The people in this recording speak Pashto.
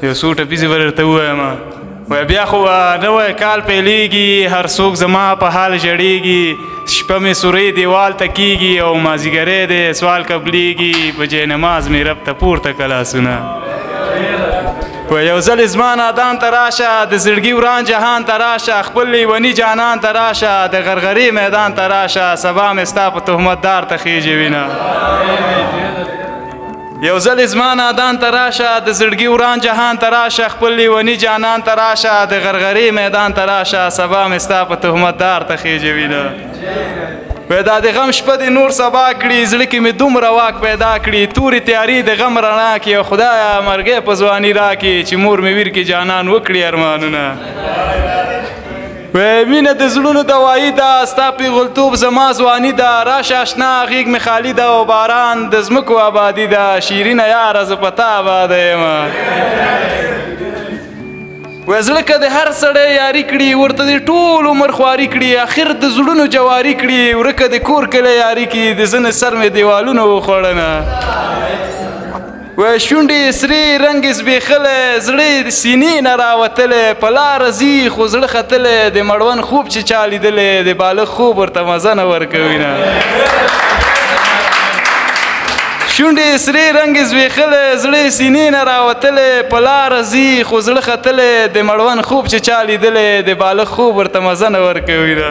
یو څو ټپیزې به درته ووایم وایي بیا خو نوی کال پیلیږي هر څوک زما په حال ژړېږي شپه مې سورۍ دیوال ته کېږي او مازدیګری دی سوال قبلیږي په جاینماز مې رب ته پورته که لاسونه یو ځل زما نادان ته راشه د زړګي وران جهان ته راشه خپل لیوني جانان ته راشه د غرغرې میدان ته راشه سبا مې ستا په تهمتدار ته خیژې وینه یو ځل زما نادان ته راشه د زړګي وران جهان ته راشه خپل لیوني جانان ته راشه د غرغرې میدان ته راشه سبا مې ستا په تهمتدار ته خیژې وینه دا د غم شپه دې نور سبا کړي زړه کې مې دومره واک پیدا کړي تورې تیارې د غم رڼا کې او خدایه مرګی په ځواني راکړي چې مور مې ویر کې جانان وکړي ارمانونه مینه د زړونو دوایي ده ستا پیغلتوب زما ځواني ده راشه اشنا غېږ مې خالي ده او باران د ځمکو آبادي ده شیرینه یاره زه په تا آباده یمه زړه که د هر سړی یاري کړي ورته د ټول عمر خواري کړي اخر د زړونو جواري کړي ورکه د کور کلی یاري کړي د ځنې سر مې دیوالونه وخوړنه شونډې سرې رنګ یې زبېښلی زړه د سینې نه راوتلی په لاره ځي خو زړه ختلی د مړوند خوب چې چا لیدلی د بالغ خوب ورته مزه نه ورکوي نه شونډې سرې رنګ یې زبېښلی زړه یې سینې نه راوتلی په لاره ځي خو زړه ختلی د مړوند خوب چې چا لیدلی د بالغ خوب ورته مزه نه ورکوي نه